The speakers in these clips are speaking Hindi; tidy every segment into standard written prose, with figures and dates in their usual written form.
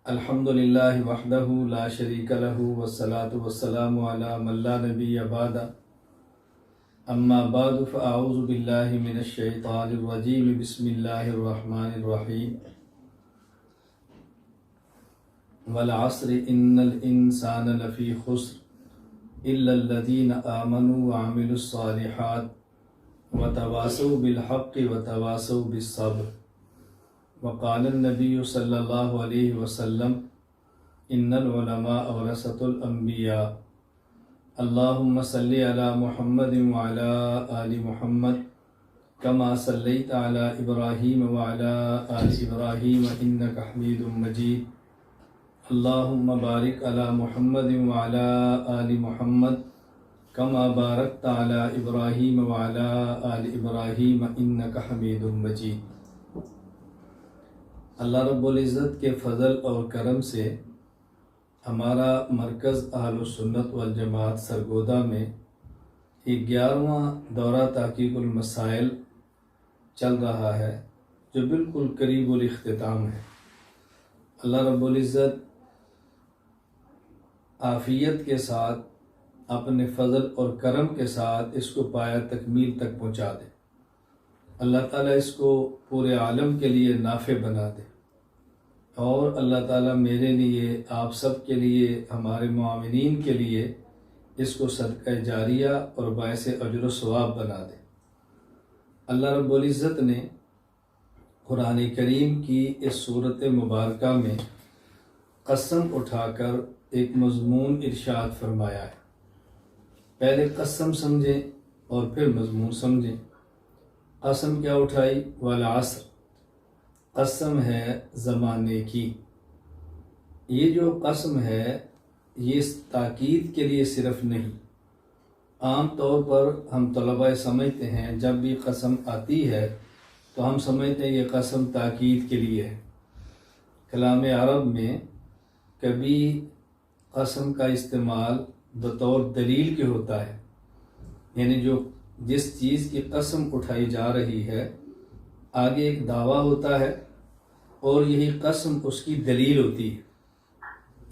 अल्हम्दुलिल्लाहि वहदहु ला शरीका लहु वस्सलातु वस्सलामु अला मन ला नबिय्य बअदा अम्मा बअदु फ़अऊज़ु बिल्लाहि मिनश शैतानिर रजीम बिस्मिल्लाहिर रहमानिर रहीम वल अस्रि इन्नल इंसाना लफ़ी खुस्र इल्लल लज़ीना आमनु व अमिलुस सालिहात व तवासौ बिल हक़्क़ि व तवासौ बिस सब्र वक़ाल नबी सल्लल्लाहु अलैहि वसल्लम इन्नल उलमा वरसतुल अंबिया अल्लाहुम्मा सल्लि अला मुहम्मद व अला आलि मुहम्मद कमा सल्लैता अला इब्राहीम व अला आलि इब्राहीम इन्नका हमीदुम मजीद अल्लाहुम्मा बारिक अला मुहम्मद व अला आलि मुहम्मद कमा बारकता अला इब्राहीम व अला आलि इब्राहीम इन्नका हमीदुम मजीद। अल्लाह रब्बुल इज़्ज़त के फ़ज़ल और करम से हमारा मरकज़ अहलुस सुन्नत वल जमात सरगोदा में 11वां दौरा तहक़ीक़ुल मसाइल चल रहा है, जो बिल्कुल करीबुल इख्तिताम है। अल्लाह रब्बुल इज़्ज़त आफ़ियत के साथ अपने फ़ज़ल और करम के साथ इसको पाया तकमील तक पहुँचा दे। अल्लाह ताला इसको पूरे आलम के लिए नाफ़े बना दे और अल्लाह ताला मेरे लिए, आप सब के लिए, हमारे मुआमिनीन के लिए इसको सदका जारिया और बायस अजर व सवाब बना दे। अल्लाह रब्बुल इज़्ज़त ने कुरान करीम की इस सूरत मुबारका में कसम उठाकर एक मज़मून इरशाद फरमाया है। पहले कसम समझें और फिर मज़मून समझें। कसम क्या उठाई? वल अस्र, कसम है ज़माने की। ये जो कसम है ये ताकीद के लिए सिर्फ नहीं, आम तौर पर हम तलबा समझते हैं जब भी कसम आती है तो हम समझते हैं ये कसम ताकीद के लिए है। कलाम अरब में कभी कसम का इस्तेमाल बतौर दलील के होता है, यानी जिस चीज़ की कसम उठाई जा रही है आगे एक दावा होता है और यही कसम उसकी दलील होती है।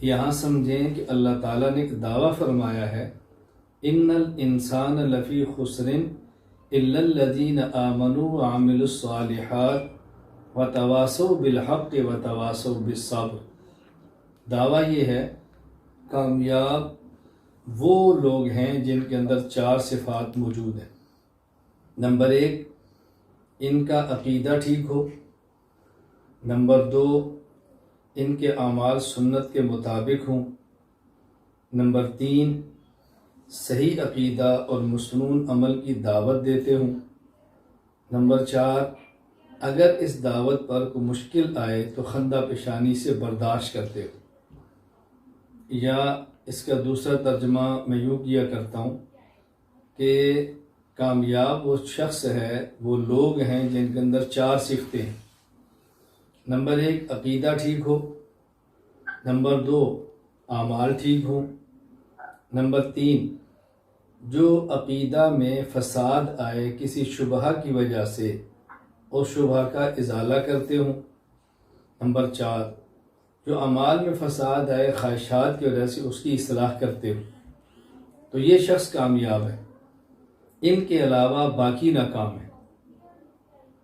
यहाँ समझें कि अल्लाह ताला ने एक दावा फरमाया है, इन्नल इंसान लफ़ी खुस्रिन इल्लल लज़ीना आमनु व अमिलुस सालिहात व तवासौ बिल हक़्क़ि व तवासौ बिस सब्र। दावा ये है, कामयाब वो लोग हैं जिनके अंदर 4 सिफ़ात मौजूद हैं। नंबर 1, इनका अक़ीदा ठीक हो। नंबर 2, इनके आमाल सुन्नत के मुताबिक हों। नंबर 3, सही अक़ीदा और मसनून अमल की दावत देते हों। नंबर 4, अगर इस दावत पर कोई मुश्किल आए तो खंदा पेशानी से बर्दाश्त करते हो। या इसका दूसरा तर्जमा मैं यूँ किया करता हूँ कि कामयाब वो शख्स है, वो लोग हैं जिनके अंदर 4 सिफ़तें हैं। नंबर 1, अक़ीदा ठीक हो। नंबर 2, आमाल ठीक हो। नंबर 3, जो अक़ीदा में फ़साद आए किसी शुबहा की वजह से और शुबहा का इज़ाला करते हों। नंबर 4, जो अमाल में फ़साद आए ख्वाहिशात की वजह से उसकी इस्लाह करते हो। तो ये शख्स कामयाब है। इनके अलावा बाकी नाकाम है।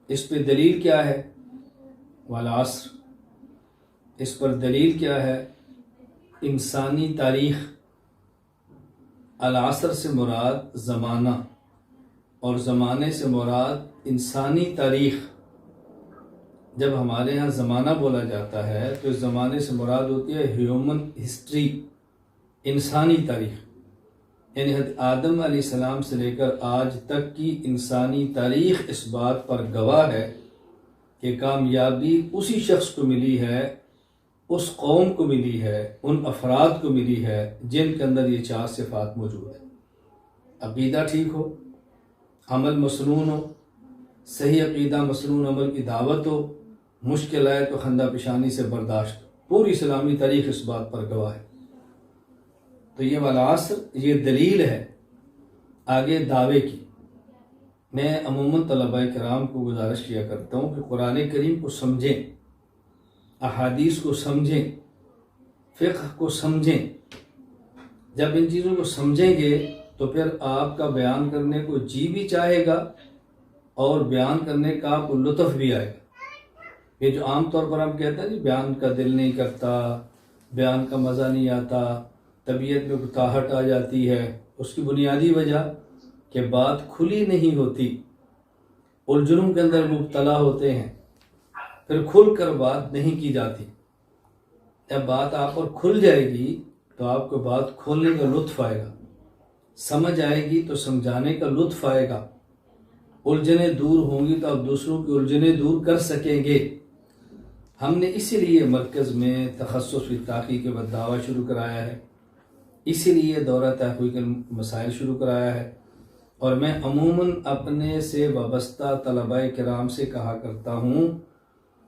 इस पर दलील क्या है? वल अस्र, इस पर दलील क्या है? इंसानी तारीख़। अल अस्र से मुराद ज़माना और ज़माने से मुराद इंसानी तारीख़। जब हमारे यहाँ ज़माना बोला जाता है तो इस ज़माने से मुराद होती है ह्यूमन हिस्ट्री, इंसानी तारीख़, यानी हज़रत आदम अलैहिस्सलाम से लेकर आज तक की इंसानी तारीख़ इस बात पर गवाह है कि कामयाबी उसी शख्स को मिली है, उस कौम को मिली है, उन अफराद को मिली है जिनके अंदर ये 4 सिफ़ात मौजूद है। अक़ीदा ठीक हो, अमल मसनून हो, सही अक़ीदा मसनून अमल की दावत हो, मुश्किल आए तो खंदा पेशानी से बर्दाश्त। पूरी इस्लामी तारीख़ इस बात पर गवाह है। तो ये वल अस्र ये दलील है आगे दावे की। मैं अमूमन तलबा किराम को गुजारिश किया करता हूँ कि कुरान करीम को समझें, अहादीस को समझें फ़िक़्ह को समझें। जब इन चीज़ों को समझेंगे तो फिर आपका बयान करने को जी भी चाहेगा और बयान करने का आपको लुत्फ़ भी आएगा। ये जो आम तौर पर हम कहते हैं जी बयान का दिल नहीं करता, बयान का मज़ा नहीं आता, तबीयत में उकताहट आ जाती है, उसकी बुनियादी वजह कि बात खुली नहीं होती, उलझनों के अंदर मुब्तला होते हैं, फिर खुल कर बात नहीं की जाती। जब बात आप पर खुल जाएगी तो आपको बात खोलने का लुत्फ़ आएगा, समझ आएगी तो समझाने का लुत्फ़ आएगा, उलझनें दूर होंगी तो आप दूसरों की उलझनें दूर कर सकेंगे। हमने इसीलिए मरकज़ में तखस्सुस फ़ी तहक़ीक़ व दावा शुरू कराया है, इसीलिए दौरा तहक़ीक़ मसाइल शुरू कराया है। और मैं अमूमन अपने से वाबस्ता तलबाए किराम से कहा करता हूँ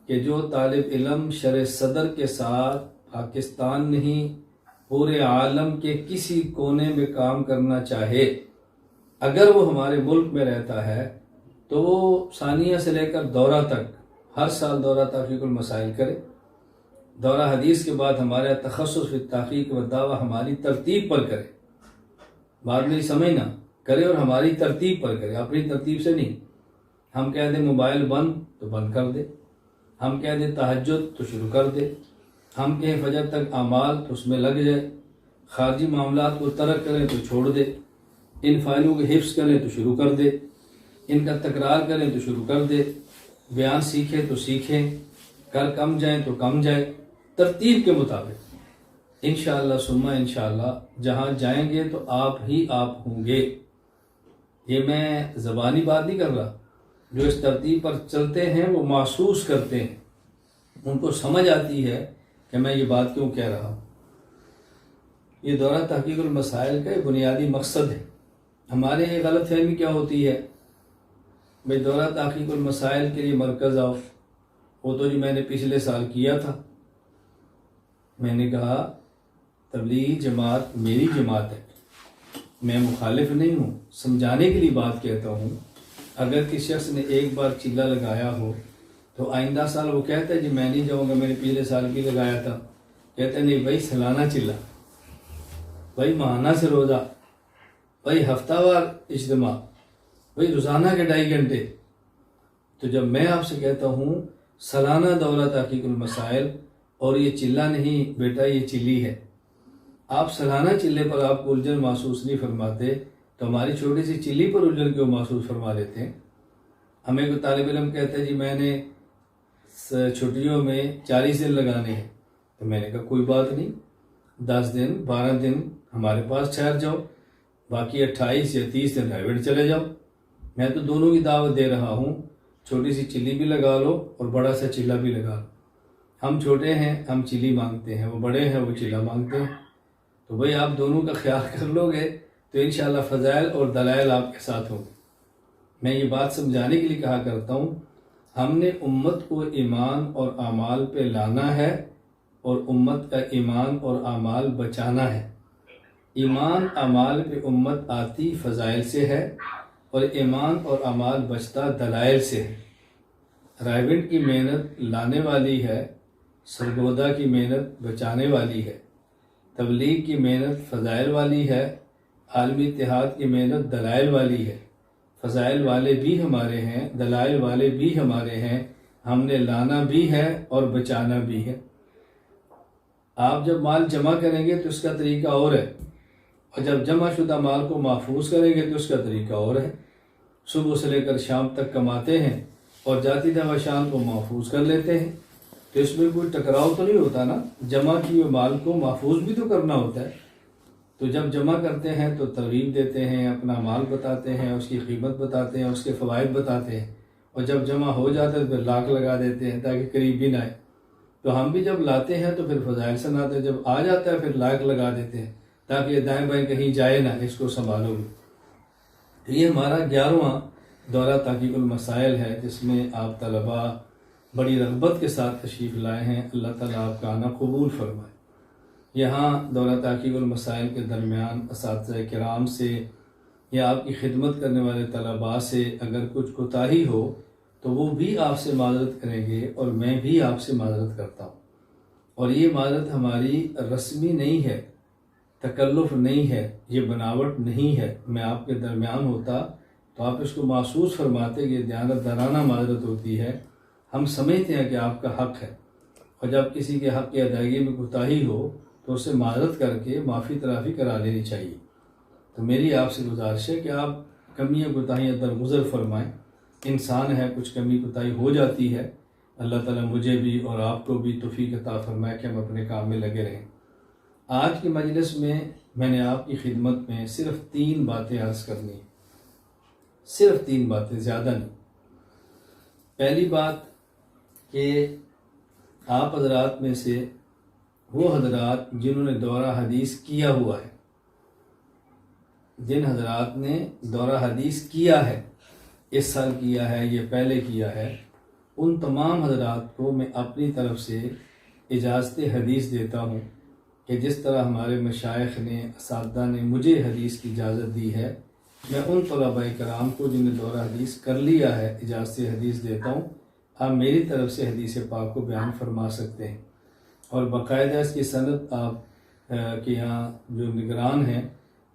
कि जो तालिब इल्म शरअ सदर के साथ पाकिस्तान नहीं पूरे आलम के किसी कोने में काम करना चाहे, अगर वो हमारे मुल्क में रहता है तो वो सानिया से लेकर दौरा तक हर साल दौरा तहक़ीक़ुल मसाइल करे। दौरा हदीस के बाद हमारे तखस्सुस फ़ी तहक़ीक़ व दावा हमारी तरतीब पर करे, बाद में समझना करे और हमारी तरतीब पर करे, अपनी तरतीब से नहीं। हम कह दें मोबाइल बंद तो बंद कर दे, हम कह दें तहज्जुद तो शुरू कर दे, हम कहें फजर तक अमाल तो उसमें लग जाए, खारजी मामलात को तर्क करें तो छोड़ दे, इन फाइलों को हिफ्स करें तो शुरू कर दे, इनका तकरार करें तो शुरू कर दे, बयान सीखें तो सीखें, कर कम जाएं तो कम जाए, तरतीब के मुताबिक इंशाअल्लाह सुम्मा इंशाअल्लाह जहाँ जाएंगे तो आप ही आप होंगे। ये मैं ज़बानी बात नहीं कर रहा, जो इस तरतीब पर चलते हैं वो महसूस करते हैं, उनको समझ आती है कि मैं ये बात क्यों कह रहा हूँ। ये दौरा तहक़ीक़ुल मसाइल का बुनियादी मकसद है। हमारे ये गलत फहमी क्या होती है, भाई दौरा तहक़ीक़ुल मसाइल के लिए मरकज़ आओ, वो तो जी मैंने पिछले साल किया था। मैंने कहा तबलीगी जमात मेरी जमात है, मैं मुखालिफ नहीं हूँ, समझाने के लिए बात कहता हूँ। अगर किसी शख्स ने एक बार चिल्ला लगाया हो तो आइंदा साल वो कहता है जी मैं नहीं जाऊँगा, मैंने पिछले साल भी लगाया था। कहते नहीं भाई सालाना चिल्ला, भाई माहाना से रोज़ा, भाई हफ्तावार इज्तिमा, भाई रोज़ाना के 2.5 घंटे। तो जब मैं आपसे कहता हूँ सालाना दौरा तहक़ीक़ुल मसाइल और ये चिल्ला नहीं बेटा ये चिल्ली है, आप सालाना चिल्ले पर आपको उलझन महसूस नहीं फरमाते तो हमारी छोटी सी चिल्ली पर उलझन क्यों महसूस फरमा लेते हैं। हमें कोई तालिब इल्म कहता है जी मैंने छुट्टियों में 40 दिन लगाने हैं, तो मैंने कहा कोई बात नहीं, 10 दिन 12 दिन हमारे पास ठहर जाओ, बाकी 28 या 30 दिन राइवेट चले जाओ। मैं तो दोनों की दावत दे रहा हूँ, छोटी सी चिल्ली भी लगा लो और बड़ा सा चिल्ला भी लगा लो। हम छोटे हैं हम चिल्ली मांगते हैं, वो बड़े हैं वो चिल्ला मांगते हैं। तो भाई आप दोनों का ख्याल कर लोगे तो इंशाअल्लाह फ़ज़ाइल और दलाइल आपके साथ होंगे। मैं ये बात समझाने के लिए कहा करता हूँ, हमने उम्मत को ईमान और आमाल पे लाना है और उम्मत का ईमान और आमाल बचाना है। ईमान आमाल पे उम्मत आती फ़ज़ाइल से है और ईमान और आमाल बचता दलाइल से है। राइवेंट की मेहनत लाने वाली है, सरगोदा की मेहनत बचाने वाली है, तबलीग की मेहनत फ़ज़ाइल वाली है, आलमी इत्तेहाद की मेहनत दलाइल वाली है। फ़ज़ाइल वाले भी हमारे हैं, दलाइल वाले भी हमारे हैं, हमने लाना भी है और बचाना भी है। आप जब माल जमा करेंगे तो उसका तरीका और है, और जब जमा शुदा माल को महफूज करेंगे तो उसका तरीका और है। सुबह से लेकर शाम तक कमाते हैं और जाती दवा शाम को महफूज कर लेते हैं, तो इसमें कोई टकराव तो नहीं होता ना। जमा किए माल को महफूज भी तो करना होता है। तो जब जमा करते हैं तो तरगीब देते हैं, अपना माल बताते हैं, उसकी कीमत बताते हैं, उसके फ़वाइद बताते हैं, और जब जमा हो जाता है तो फिर लाख लगा देते हैं ताकि करीब भी ना आए। तो हम भी जब लाते हैं तो फिर फ़ज़ाइल सुनाते हैं, जब आ जाता है फिर लाख लगा देते हैं ताकि ये दाएँ बाएँ कहीं जाए ना, इसको संभालो भी। तो ये हमारा 11वां दौरा तहक़ीक़ुल मसाइल है, जिसमें आप तलबा बड़ी रग़बत के साथ तशरीफ़ लाए हैं। अल्लाह ताला आपका आना कबूल फरमाए। यहाँ दौरा तहक़ीक़ुल मसाइल के दरमियान असातिज़ा किराम से या आपकी खिदमत करने वाले तलबा से अगर कुछ कोताही हो तो वो भी आपसे माज़रत करेंगे और मैं भी आपसे माज़रत करता हूँ। और ये माजरत हमारी रस्मी नहीं है, तकल्लुफ़ नहीं है, ये बनावट नहीं है। मैं आपके दरमियान होता तो आप इसको महसूस फरमाते कि ये दयानतदाराना माजरत होती है। हम समझते हैं कि आपका हक़ है, और जब किसी के हक़ की अदायगी में कोताही हो तो उससे माजरत करके माफ़ी तराफ़ी करा लेनी चाहिए। तो मेरी आपसे गुजारिश है कि आप कमियाँ कोताहियाँ दरगुज़र फरमाएँ। इंसान है, कुछ कमी कोताही हो जाती है। अल्लाह ताला मुझे भी और आपको भी तौफ़ीक़ अता फरमाए कि हम अपने काम में लगे रहें। आज की मजलिस में मैंने आपकी खिदमत में सिर्फ़ 3 बातें अर्ज़ करनी है, सिर्फ़ 3 बातें, ज़्यादा नहीं। पहली बात कि आप हज़रात में से वो हज़रात जिन्होंने दौरा हदीस किया हुआ है, जिन हज़रात ने दौरा हदीस किया है, इस साल किया है, ये पहले किया है, उन तमाम हज़रात को मैं अपनी तरफ से इजाज़त हदीस देता हूँ कि जिस तरह हमारे मशाइख़ ने, असातिज़ा ने मुझे हदीस की इजाज़त दी है, मैं उन तलबा कराम को जिन्हें दौरा हदीस कर लिया है इजाज़त हदीस देता हूँ। आप मेरी तरफ से हदीस पाक को बयान फरमा सकते हैं, और बाकायदा इसकी सनद आप के यहाँ जो निगरान हैं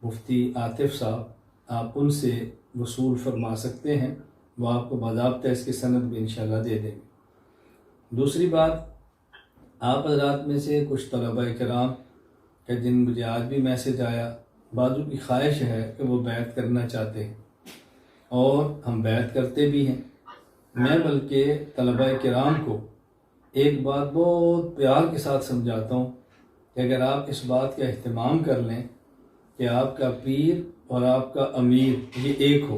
मुफ्ती आतिफ़ साहब, आप उनसे वसूल फरमा सकते हैं। वो आपको बाज़ाब्ता इसकी सनद भी इंशाअल्लाह दे देंगे। दूसरी बात, आप हज़रात में से कुछ तलबा कराम के जिन मुझे आज भी मैसेज आया, बाज़ू की ख्वाहिश है कि वो बैत करना चाहते हैं, और हम बैत करते भी हैं। मैं बल्कि तलबा कराम को एक बात बहुत प्यार के साथ समझाता हूँ कि अगर आप इस बात का अहतमाम कर लें कि आपका पीर और आपका अमीर ये एक हो,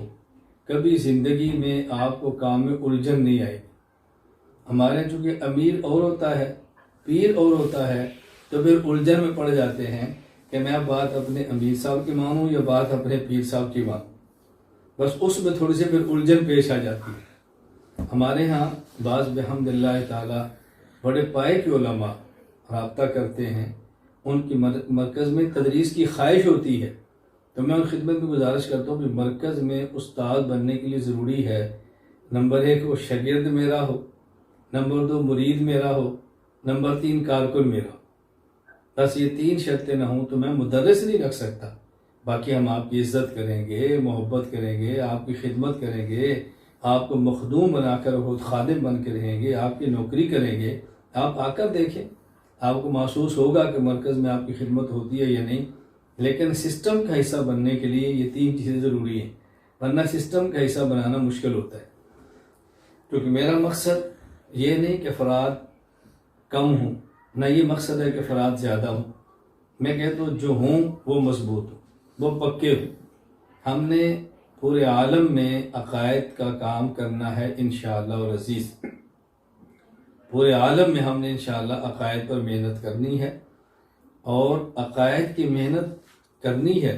कभी ज़िंदगी में आपको काम में उलझन नहीं आएगी। हमारे चूँकि अमीर और होता है, पीर और होता है, तो फिर उलझन में पड़ जाते हैं कि मैं बात अपने अमीर साहब की मानूँ या बात अपने पीर साहब की मानूँ। बस उसमें थोड़ी सी फिर उलझन पेश आ जाती है। हमारे यहाँ बाज़ बिहम्दिल्लाह ताला बड़े पाए के उलमा राब्ता करते हैं, उनकी मरकज़ में तदरीस की ख्वाहिश होती है, तो मैं उन खिदमत में गुजारिश करता हूँ कि मरकज़ में उस्ताद बनने के लिए ज़रूरी है, नंबर 1 वो शागिर्द मेरा हो, नंबर 2 मुरीद मेरा हो, नंबर 3 कारकुन मेरा हो। बस ये 3 शर्तें ना हों तो मैं मुदर्रिस नहीं रख सकता। बाकी हम आपकी इज़्ज़त करेंगे, मोहब्बत करेंगे, आपकी खिदमत करेंगे, आपको मखदूम बनाकर खुद खादिम बन के रहेंगे, आपकी नौकरी करेंगे। आप आकर देखें, आपको महसूस होगा कि मरकज़ में आपकी खिदमत होती है या नहीं। लेकिन सिस्टम का हिस्सा बनने के लिए ये 3 चीज़ें ज़रूरी हैं, वरना सिस्टम का हिस्सा बनाना मुश्किल होता है। क्योंकि मेरा मकसद ये नहीं कि फ़राद कम हूँ, ना ये मकसद है कि फ़राद ज़्यादा हूँ। मैं कहता हूँ जो हूँ वो मजबूत हूँ, वो पक्के हूँ। हमने पूरे आलम में अक़ायद का काम करना है इंशाअल्लाह और अज़ीज़। पूरे आलम में हमने इंशाअल्लाह अक़ायद पर मेहनत करनी है, और अक़ायद की मेहनत करनी है,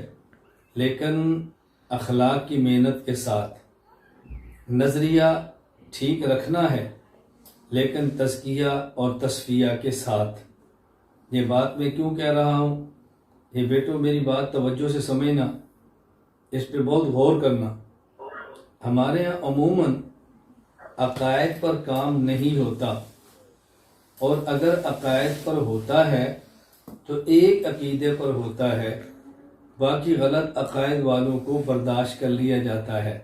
लेकिन अखलाक की मेहनत के साथ। नज़रिया ठीक रखना है, लेकिन तज़किया और तस्फिया के साथ। ये बात मैं क्यों कह रहा हूँ, ये बेटो मेरी बात तवज्जो से समझना, इस पे बहुत गौर करना। हमारे यहाँ अमूमन अक़ायद पर काम नहीं होता, और अगर अक़ायद पर होता है तो एक अक़ीदे पर होता है, बाकी गलत अक़ायद वालों को बर्दाश्त कर लिया जाता है।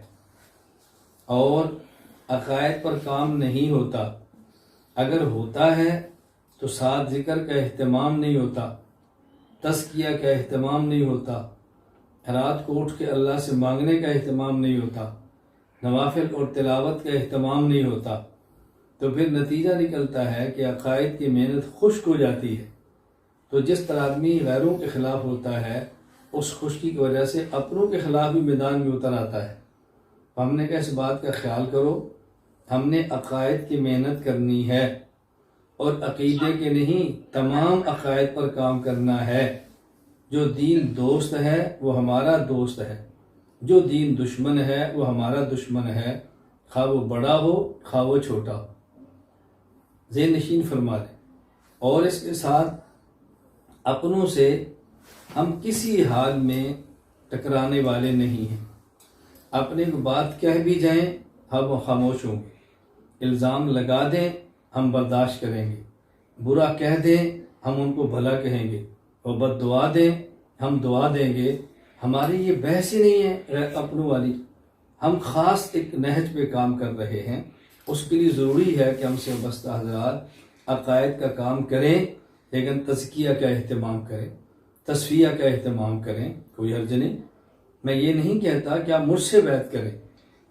और अक़ायद पर काम नहीं होता, अगर होता है तो साथ ज़िक्र का एहतमाम नहीं होता, तज़किया का एहतमाम नहीं होता, रात को उठ के अल्लाह से मांगने का एहतमाम नहीं होता, नवाफिल और तिलावत का एहतमाम नहीं होता, तो फिर नतीजा निकलता है कि अक़ायद की मेहनत खुश्क हो जाती है। तो जिस तरह आदमी गैरों के ख़िलाफ़ होता है, उस खुश्की की वजह से अपनों के ख़िलाफ़ भी मैदान में उतर आता है। हमने कहा इस बात का ख्याल करो, हमने अक़ायद की मेहनत करनी है, और अक़ीदे के नहीं तमाम अक़ायद पर काम करना है। जो दीन दोस्त है वो हमारा दोस्त है, जो दीन दुश्मन है वो हमारा दुश्मन है, खा वो बड़ा हो खा वो छोटा हो। ज़ेहन नशीन फरमा लें। और इसके साथ अपनों से हम किसी हाल में टकराने वाले नहीं हैं। अपने को बात कह भी जाएं हम खामोश होंगे, इल्ज़ाम लगा दें हम बर्दाश्त करेंगे, बुरा कह दें हम उनको भला कहेंगे, और बद्दुआ दें हम दुआ देंगे। हमारी ये बहस ही नहीं है अपनों वाली, हम ख़ास एक नहज पे काम कर रहे हैं। उसके लिए ज़रूरी है कि हमसे वाबस्ता हज़रात अक़ायद का काम करें, लेकिन तज़किया का अहतमाम करें, तस्फिया का अहतमाम करें। कोई हर्ज नहीं। मैं ये नहीं कहता कि आप मुझसे बैत करें,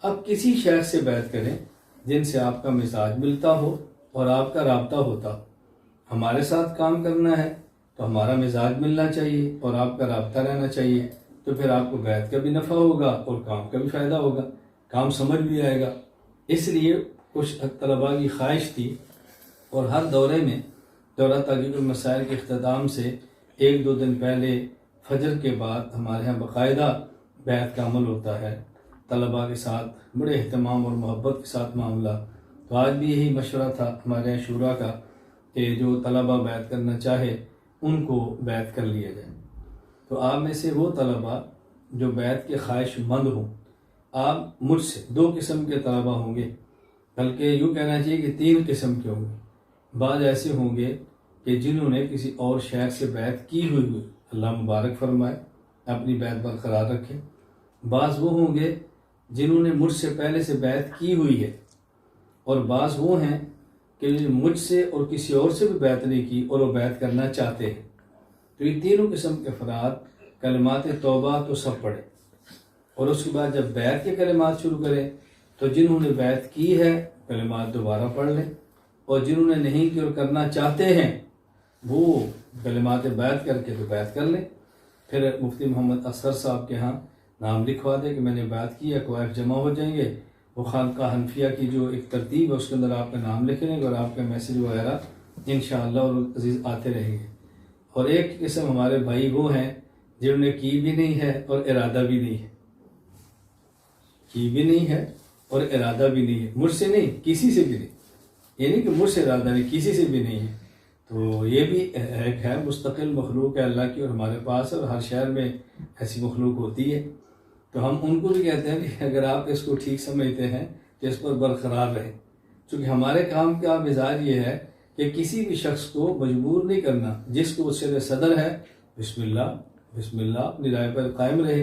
आप किसी शेख से बैत करें जिनसे आपका मिजाज मिलता हो और आपका राब्ता होता। हमारे साथ काम करना है तो हमारा मिजाज मिलना चाहिए और आपका राब्ता रहना चाहिए, तो फिर आपको बैत का भी नफ़ा होगा और काम का भी फ़ायदा होगा, काम समझ भी आएगा। इसलिए कुछ तलबा की ख्वाहिश थी, और हर दौरे में दौरा तहक़ीक़ुल मसाइल के अख्ताम से 1-2 दिन पहले फजर के बाद हमारे यहाँ बाकायदा बैत का अमल होता है तलबा के साथ, बड़े अहतमाम और मोहब्बत के साथ मामला। तो आज भी यही मशवरा था हमारे यहाँ शूरा का कि जो तलबा बैत करना चाहे उनको बैत कर लिया जाए। तो आप में से वो तलबा जो बैत के ख्वाहिशमंद हों, आप मुझसे 2 किस्म के तलबा होंगे, बल्कि यूँ कहना चाहिए कि 3 किस्म के होंगे। बाद ऐसे होंगे कि जिन्होंने किसी और शेख से बैत की हुई, अल्लाह मुबारक फरमाए, अपनी बैत बरकरार रखें। बाज़ वो होंगे जिन्होंने मुझसे पहले से बैत की हुई है, और बाज़ वो हैं कि मुझसे और किसी और से भी बैत नहीं की और वो बैत करना चाहते हैं। तो ये तीनों किस्म के अफराद कलिमात तौबा तो सब पढ़े, और उसके बाद जब बैत के कलिमात शुरू करें तो जिन्होंने बैत की है कलिमात दोबारा पढ़ लें, और जिन्होंने नहीं की और करना चाहते हैं वो कलिमात बैत करके तो बैत कर लें। फिर मुफ्ती मोहम्मद असगर साहब के यहाँ नाम लिखवा दें कि मैंने बैत की है, कवायफ जमा हो जाएंगे। वो खानका हनफिया की जो एक तरतीब है उसके अंदर आपका नाम लिख लेंगे और आपका मैसेज वगैरह इंशाअल्लाह और अजीज़ आते रहेंगे। और एक किस्म हमारे भाई वो हैं जिन्होंने की भी नहीं है और इरादा भी नहीं है, की भी नहीं है और इरादा भी नहीं है, मुझसे नहीं किसी से भी नहीं, ये नहीं कि मुझसे इरादा नहीं, किसी से भी नहीं है। तो ये भी एक है मुस्तकिल मखलूक है अल्लाह की, और हमारे पास और हर शहर में ऐसी मखलूक होती है। तो हम उनको भी कहते हैं कि अगर आप इसको ठीक समझते हैं तो इस पर बरकरार रहें, क्योंकि हमारे काम का मिजाज ये है कि किसी भी शख्स को मजबूर नहीं करना। जिसको उससे सदर है बिस्मिल्लाह बिस्मिल्लाह अपनी राय पर कायम रहे।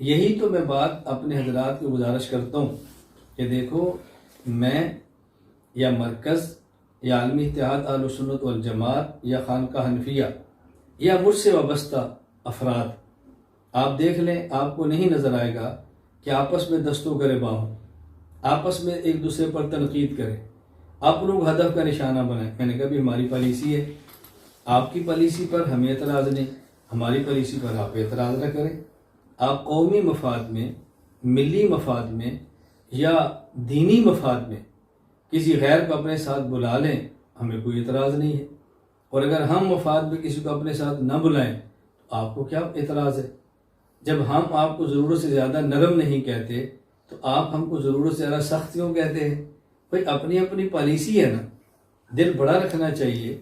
यही तो मैं बात अपने हजरात को गुजारिश करता हूँ कि देखो, मैं या मरकज़ या आलमी इत्तेहाद अहले सुन्नत वल जमात या खानका हनफिया या मुझसे वाबस्ता अफराद, आप देख लें, आपको नहीं नज़र आएगा कि आपस में दस्तों गिरबां हों, आपस में एक दूसरे पर तनकीद करें, आप लोग हदफ का निशाना बनाएं। मैंने कहा भी हमारी पॉलिसी है, आपकी पॉलिसी पर हमें एतराज़ नहीं, हमारी पॉलिसी पर आप एतराज़ न करें। आप कौमी मफाद में, मिली मफाद में या दीनी मफाद में किसी गैर को अपने साथ बुला लें, हमें कोई एतराज़ नहीं है। और अगर हम मफाद में किसी को अपने साथ न बुलाएं तो आपको क्या एतराज़ है? जब हम आपको ज़रूरत से ज़्यादा नरम नहीं कहते तो आप हमको ज़रूरत से ज़्यादा सख्त क्यों कहते हैं? भाई अपनी अपनी पॉलिसी है ना, दिल बड़ा रखना चाहिए,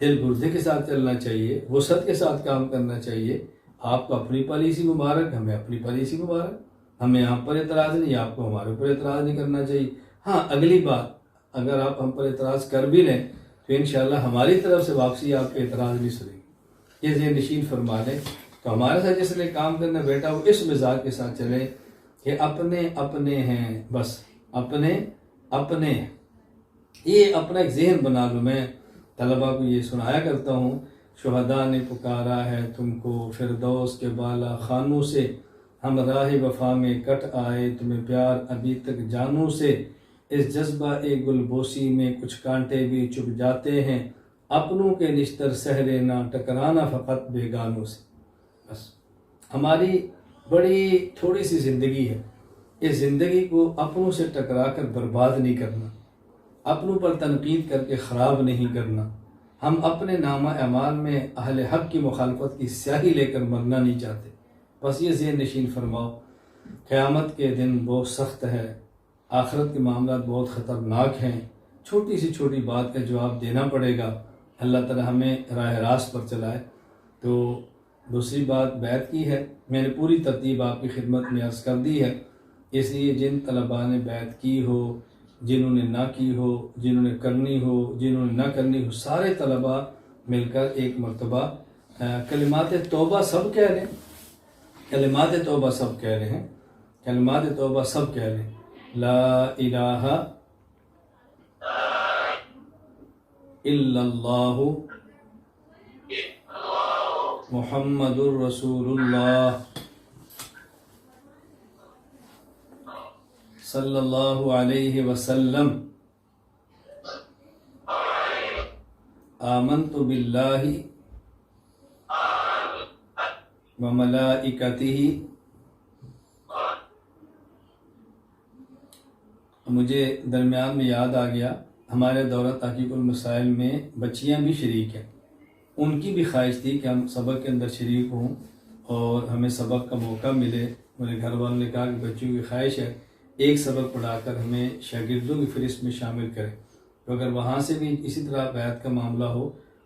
दिल गुर्दे के साथ चलना चाहिए, वसत के साथ काम करना चाहिए। आपको अपनी पॉलिसी मुबारक, हमें अपनी पॉलिसी मुबारक, हमें आप पर एतराज़ नहीं, आपको हमारे ऊपर एतराज़ नहीं करना चाहिए। हाँ, अगली बात, अगर आप हम पर एतराज़ कर भी लें तो इंशाअल्लाह हमारी तरफ से वापसी आपके एतराज़ नहीं सुनेगी। ये ज़हन नशीन फरमा लें। तो हमारे साथ जिसने काम करना बेटा वो इस मिजाज के साथ चले कि अपने अपने हैं, बस अपने अपने। ये अपना एक जहन बना लो। मैं तलबा को ये सुनाया करता हूँ, शुहदा ने पुकारा है तुमको फिरदौस के बाला खानों से, हम राह वफा में कट आए तुम्हें प्यार अभी तक जानों से। इस जज्बा ए गुलबोसी में कुछ कांटे भी चुभ जाते हैं, अपनों के निश्तर सह लेना टकराना फ़कत बेगानों से। बस हमारी बड़ी थोड़ी सी ज़िंदगी है, इस ज़िंदगी को अपनों से टकरा कर बर्बाद नहीं करना, अपनों पर तनकीद करके ख़राब नहीं करना। हम अपने नामा अमाल में अहले हक़ की मुखालफत की स्याही लेकर मरना नहीं चाहते। बस ये ज़हन नशीन फरमाओ। क़यामत के दिन बहुत सख्त है, आखिरत के मामला बहुत ख़तरनाक हैं, छोटी सी छोटी बात का जवाब देना पड़ेगा। अल्लाह ताला हमें राह रास्त पर चलाए। तो दूसरी बात बैत की है, मैंने पूरी तरतीब आपकी खिदमत में अर्ज़ कर दी है। इसलिए जिन तलबा ने बैत की हो जिन्होंने ना की हो, जिन्होंने करनी हो, जिन्होंने ना करनी हो, सारे तलबा मिलकर एक मरतबा कलिमात तौबा सब कह लें। कलिमात तौबा सब कह रहे हैं, कलिमात तौबा सब कह लें। ला इलाहा इल्लल्लाहु मुहम्मदुर रसूलुल्लाह सल्लल्लाहु अलैहि वसल्लम आमन्तु बिल्लाहि व मलाइकतिही। मुझे दरमियान में याद आ गया, हमारे दौरा तहक़ीक़ुल मसाइल में बच्चियां भी शरीक हैं। उनकी भी ख्वाहिश थी कि हम सबक के अंदर शरीक हों और हमें सबक का मौका मिले। मेरे घर वालों ने कहा कि बच्चियों की ख्वाहिश है एक सबक पढ़ाकर हमें शागिर्दों की फ़हरिस्त में शामिल करें। तो अगर वहाँ से भी इसी तरह बैत का मामला हो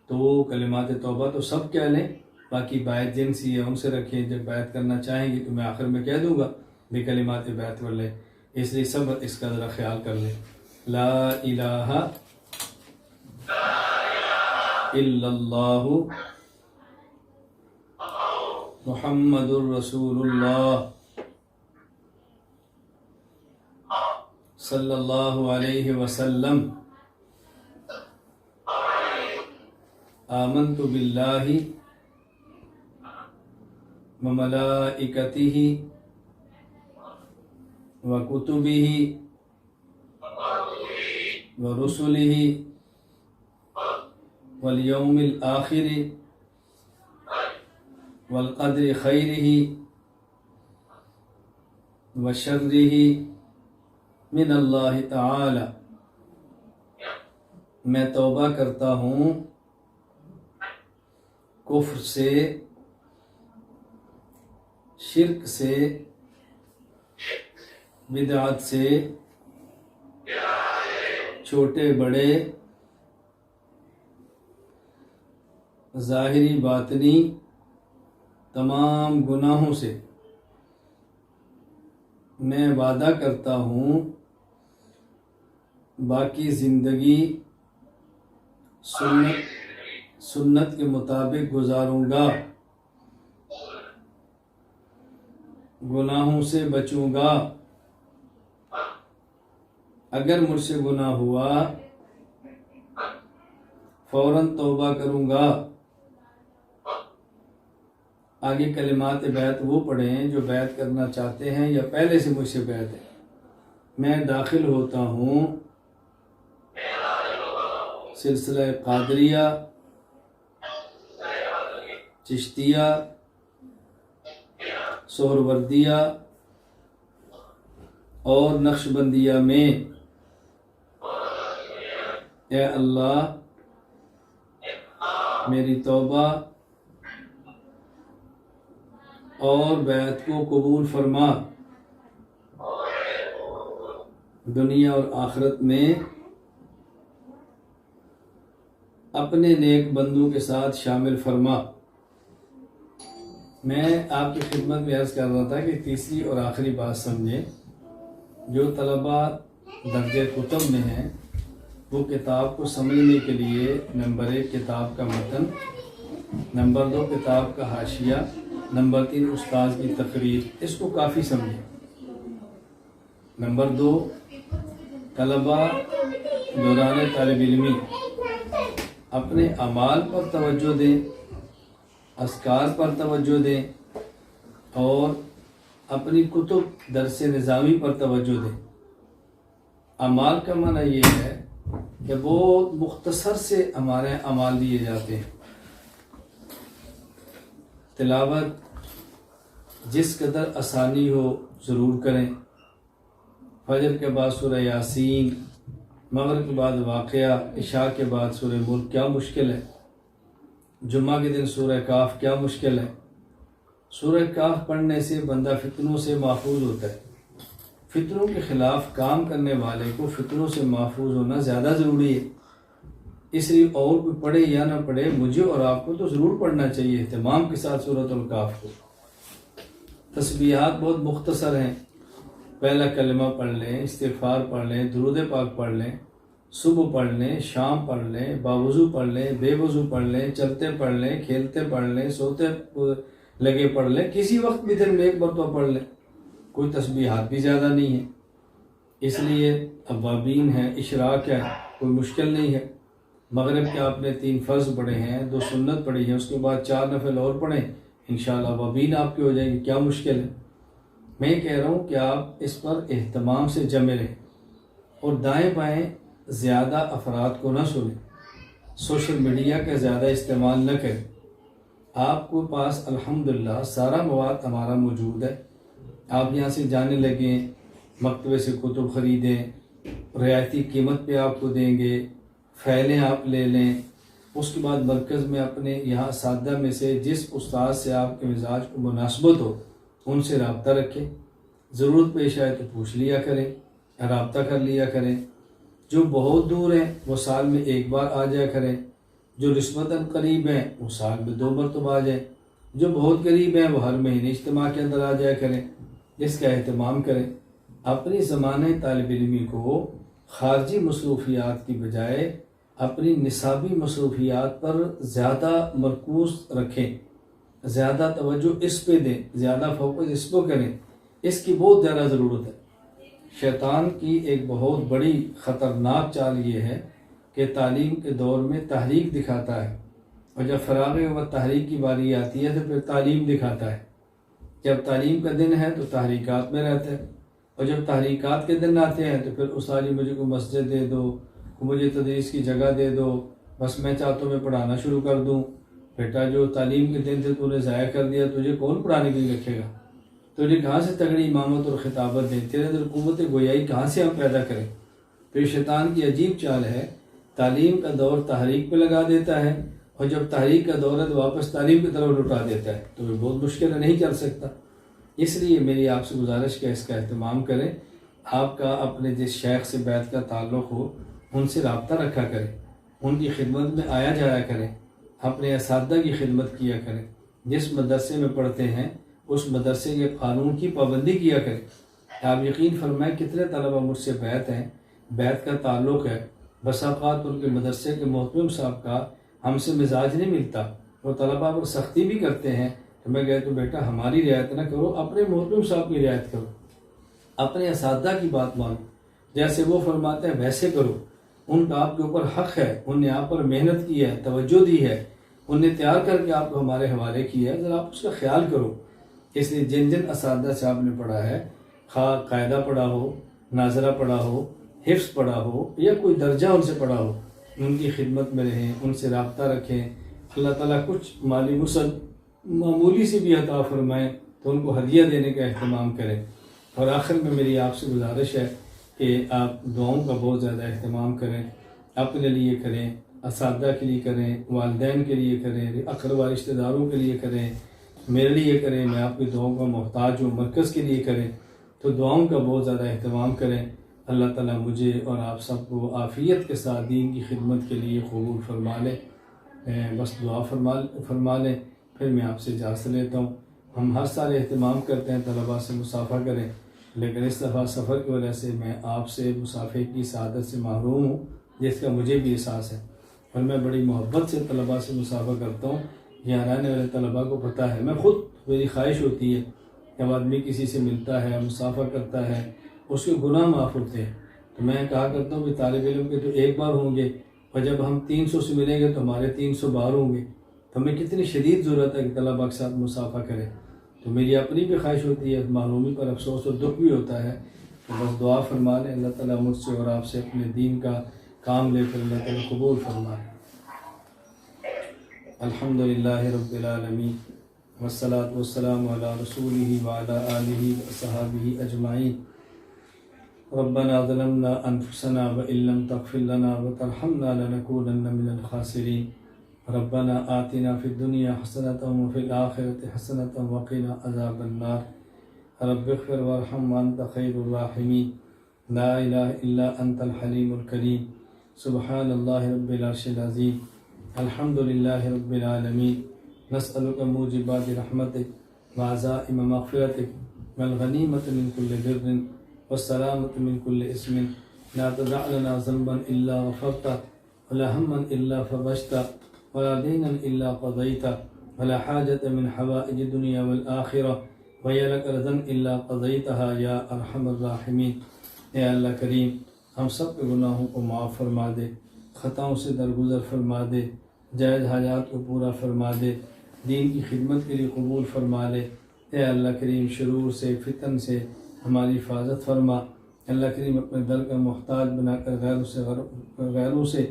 तो वो कलिमात तौबा तो सब कह लें, बाकी बैत जिनसी है उनसे रखें। जब बैत करना चाहेंगे तो मैं आखिर में कह दूँगा भी कलिमात बैत कर लें, इसलिए सब इसका ज़रा ख्याल कर लें। ला इलाहा इल्लल्लाहु मुहम्मदुर रसूलुल्लाह सल्लल्लाहु अलैहि वसल्लम आमन्तु बिल्लाहि व मलाइकतिही व कुतुबिही व रुसुलिही वल यौमिल आखिरि वल क़द्रि खैरिही व शर्रिही मिनल्लाहि तआला। मैं तौबा करता हूँ कुफ्र से, शिर्क से, बिदअत से, छोटे बड़े, ज़ाहिरी बातनी तमाम गुनाहों से। मैं वादा करता हूँ बाकी ज़िंदगी सुन्नत के मुताबिक गुजारूंगा, गुनाहों से बचूंगा। अगर मुझसे गुनाह हुआ फौरन तौबा करूंगा। आगे कलिमात बैत वो पढ़ें जो बैत करना चाहते हैं या पहले से मुझसे बैत है। मैं दाखिल होता हूँ सिलसिला कादरिया, चिश्तिया, सोहरवर्दिया और नक्शबंदिया में। ए अल्लाह मेरी तौबा और बैत को कबूल फरमा। दुनिया और आखिरत में अपने नेक बंदों के साथ शामिल फरमा। मैं आपकी खिदमत में अर्ज़ कर रहा था कि तीसरी और आखिरी बात समझें। जो तलबा दर्जे कुतब में हैं वो किताब को समझने के लिए नंबर 1 किताब का मतन, नंबर 2 किताब का हाशिया, नंबर 3 उस्ताद की तकरीर, इसको काफ़ी समझें। नंबर 2 तलबा दौरान तालिब इल्मी अपने अमाल पर तवज्जो दें, अस्कार पर तवज्जो दें और अपनी कुतुब दरस निज़ामी पर तवज्जो दें। अमाल का माना ये है कि वो मुख्तसर से हमारे अमाल दिए जाते हैं। तिलावत जिस कदर आसानी हो ज़रूर करें। फजर के बाद सूरह यासीन, मगरिब के बाद वाक़या, इशा के बाद सूरह मुल्क क्या मुश्किल है। जुम्मा के दिन सूरह काफ क्या मुश्किल है। सूरह काफ पढ़ने से बंदा फितनों से महफूज होता है। फितनों के ख़िलाफ़ काम करने वाले को फितनों से महफूज होना ज़्यादा ज़रूरी है। इसलिए और कोई पढ़े या ना पढ़े, मुझे और आपको तो ज़रूर पढ़ना चाहिए एहतमाम के साथ सूरतुल काफ को। तस्बीहात बहुत मुख्तसर हैं, पहला कलमा पढ़ लें, इस्तिग़फ़ार पढ़ लें, दुरूद पाक पढ़ लें, सुबह पढ़ लें, शाम पढ़ लें, बावुज़ू पढ़ लें, बेवुज़ू पढ़ लें, चलते पढ़ लें, खेलते पढ़ लें, सोते लगे पढ़ लें, किसी वक्त भी दिन में एक मरतबा पढ़ लें। कोई तस्बीहात भी ज़्यादा नहीं है। इसलिए अवाबीन है, इशराक है, कोई मुश्किल नहीं है। मगरिब के आपने 3 फ़र्ज़ पढ़े हैं, 2 सुन्नत पढ़ी है, उसके बाद 4 नफल और पढ़ें, इंशाअल्लाह अवाबीन आपके हो जाएंगे। क्या मुश्किल है? मैं ये कह रहा हूँ कि आप इस पर एहतमाम से जमे रहें और दाएँ बाएँ ज़्यादा अफराद को ना सुनें, सोशल मीडिया का ज़्यादा इस्तेमाल न करें। आपको पास अल्हम्दुलिल्लाह सारा मवाद हमारा मौजूद है। आप यहाँ से जाने लगें, मकतबे से कुतुब ख़रीदें, रियायती कीमत पे आपको देंगे, फ़ैलें आप ले लें। उसके बाद मरकज़ में अपने यहाँ सादा में से जिस उस्ताद से आपके मिजाज को मुनासबत हो उनसे रब्ता रखें। ज़रूरत पेश आए तो पूछ लिया करें, रब्ता कर लिया करें। जो बहुत दूर हैं वो साल में एक बार आ जाया करें, जो निस्बतन करीब हैं वो साल में 2 मरतबा आ जाए, जो बहुत करीब हैं वो हर महीने इज्तिमा के अंदर आ जाया करें। इसका एहतमाम करें। अपनी ज़माने तालिब इल्मी को ख़ारजी मसरूफियात की बजाय अपनी निसाबी मसरूफियात पर ज़्यादा मरकूज़ रखें, ज़्यादा तवज्जो इस पे दें, ज़्यादा फोकस इस पर करें। इसकी बहुत ज़्यादा ज़रूरत है। शैतान की एक बहुत बड़ी ख़तरनाक चाल ये है कि तालीम के दौर में तहरीक दिखाता है और जब फ़राग़ व तहरीक की बारी आती है तो फिर तालीम दिखाता है। जब तालीम का दिन है तो तहरीकात में रहता है और जब तहरीकात के दिन आते हैं तो फिर उस्ताद जी मुझे को मस्जिद दे दो, मुझे तदरीस की जगह दे दो, बस मैं चाहता हूँ मैं पढ़ाना शुरू कर दूँ। बेटा जो तालीम के दिन थे तूने ज़ाया कर दिया, तुझे कौन पढ़ाने के लिए रखेगा? तुझे कहाँ से तगड़ी इमामत और खिताबत दे? तेरे अंदर क़ुव्वत गोयाई कहाँ से हम पैदा करें? तो ये शैतान की अजीब चाल है। तालीम का दौर तहरीक पे लगा देता है और जब तहरीक का दौर है तो वापस तालीम की तरफ लुटा देता है। तो ये बहुत मुश्किल है, नहीं चल सकता। इसलिए मेरी आपसे गुजारिश है इसका एहतमाम करें। आपका अपने जिस शेख से बैत का ताल्लुक़ हो उनसे रब्ता रखा करें, उनकी खिदमत में आया जाया करें, अपने असातिज़ा की खिदमत किया करें। जिस मदरसे में पढ़ते हैं उस मदरसे के क़ानून की पाबंदी किया करें। आप यकीन फरमाएं कितने तलबा मुझसे बैत हैं, बैत का ताल्लुक़ है, बस औक़ात उनके मदरसे के मोहतमिम साहब का हमसे मिजाज नहीं मिलता, वो तलबा पर सख्ती भी करते हैं। तो मैं कहता हूँ बेटा हमारी रियायत ना करो, अपने मोहतमिम साहब की रियायत करो, अपने असातिज़ा की बात मानो, जैसे वो फरमाते हैं वैसे करो। उनका आपके ऊपर हक़ है, उनने आप पर मेहनत की है, तवज्जो दी है, उनने तैयार करके आपको हमारे हवाले किया है, ज़रा आप उसका ख्याल करो। इसलिए जिन जिन असातिज़ा से आपने पढ़ा है, खा कायदा पढ़ा हो, नाजरा पढ़ा हो, हिफ्स पढ़ा हो या कोई दर्जा उनसे पढ़ा हो, उनकी खिदमत में रहें, उनसे रब्ता रखें। अल्लाह ताला कुछ माली वसअत मामूली सी भी अता फरमाएँ तो उनको हदिया देने का अहतमाम करें। और आखिर में मेरी आपसे गुजारिश है कि आप दुआओं का बहुत ज़्यादा अहतमाम करें, अपने लिए करें, असातिज़ा के लिए करें, वालिदैन के लिए करें, अक़रबा रिश्तेदारों के लिए करें, मेरे लिए करें, मैं आपकी दुआओं का मोहताज हूँ, मरकज़ के लिए करें। तो दुआओं का बहुत ज़्यादा अहतमाम करें। अल्लाह ताला मुझे और आप सबको आफ़ियत के साथ दीन की खिदमत के लिए कबूल फरमा ले। बस दुआ फरमा लें, फिर मैं आपसे इजाज़त लेता हूँ। हम हर साल एहतमाम करते हैं तलबा से मुसाफ़ा करें, लेकिन इस दफ़ा सफ़र की वजह से मैं आपसे मुसाफ़े की सआदत से महरूम हूँ, जिसका मुझे भी एहसास है। और मैं बड़ी मोहब्बत से तलबा से मुसाफ़ा करता हूँ। यहाँ रहने वाले तलबा को पता है, मैं ख़ुद मेरी ख्वाहिश होती है जब आदमी किसी से मिलता है, मुसाफ़ा करता है, उसके गुनाह माफ़ होते हैं। तो मैं कहा करता हूँ कि तालिब इल्म के तो एक बार होंगे और जब हम 300 से मिलेंगे तो हमारे 300 बार होंगे। तो हमें कितनी शदीद ज़रूरत है कि तलबा के साथ मुसाफ़ा करें। तो मेरी अपनी भी ख्वाहिश होती है, महरूमी पर अफसोस और दुख भी होता है। तो बस दुआ फरमा लें, अल्लाह ताला मुझसे और आपसे अपने दीन का काम लेकर अल्लाह ताला कबूल फरमाए। अल्हम्दुलिल्लाहि रब्बिल आलमीन वस्सलातु वस्सलामु अला रसूलिही व अला आलिही व अस्हाबिही अजमाईन। रब्बना ज़लमना अनफुसना व इल्लम तग़फ़िर लना व तरहमना लनकूनन्ना मिनल ख़ासिरीन। रब्बना आतिना फ़िद दुनिया हसनतन व फ़िल आखिरति हसनतन व क़िना अज़ाबन्नार। रब्बिग़फ़िर वरहम व अन्त ख़ैरुर राहिमीन। ला इलाहा इल्ला अंतल हलीमुल करीम। सुब्हानल्लाहि रब्बिल अर्शिल अज़ीम। अल्हम्दुलिल्लाहि रब्बिल आलमीन। नस्अलुका मूजिबाति रहमतिक व अज़ाइम मग़फ़िरतिक वल गनीमत मिन कुल्लि बिर्रिन वस्सलामतु मिन कुल्लि इस्मिन ला तदअ लना ज़ंबन इल्ला गफ़रता वला हम्मन इल्ला फ़रजता वला दीनन इल्ला क़ज़ैता वला हाजतन मिन हवाइज दुनिया वल आखिरह वहिय लक रज़न इल्ला क़ज़ैतहा या अरहमर राहिमीन। ए अल्लाह करीम, हम सब के गुनाहों को माफ़ फरमा दे, ख़ताओं से दरगुज़र फरमा दे, जायज़ हाजात को पूरा फरमा दे, दीन की खिदमत के लिए कबूल फरमा ले। ए अल्लाह करीम, शुरूर से फितन से हमारी हिफाजत फरमा। अल्लाह करीम, अपने दर का मोहताज बनाकर गैरों से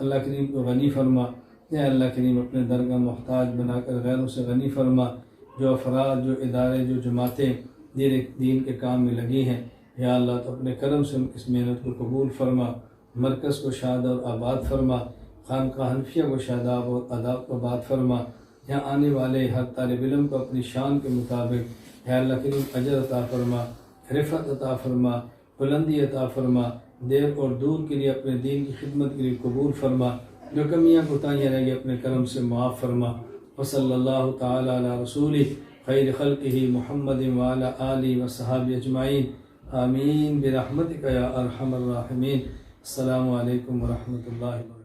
अल्लाह करीम को गनी फरमा। ए अल्लाह करीम, अपने दर का मोहताज बनाकर गैरों से गनी फरमा। जो अफराद, जो इदारे, जो जमातें दीन के काम में लगी हैं, या अल्लाह तो अपने करम से इस मेहनत को कबूल फरमा। मरकज़ को शाद और आबाद फरमा, खानक़ाह हनफिया को शादाब और आबाद फरमा। यहाँ आने वाले हर तालिब इल्म को अपनी शान के मुताबिक या अल्लाह करीम अजर अता फरमा, रिफ़त अता फरमा, बुलंदी अता फरमा। देर और दूर के लिए अपने दीन की खिदमत के लिए कबूल फरमा। जो कमियाँ कोताहियाँ रहेंगी अपने करम से माफ़ फरमा। वसल्लल्लाहु तआला अला रसूलिही खैर खल्क़िही मुहम्मदिन व अला आलिहि व सहाबिही अजमईन। आमीन बिरहमतिका या अरहमर राहिमीन। अस्सलामु अलैकुम व रहमतुल्लाहि व बरकातुहू।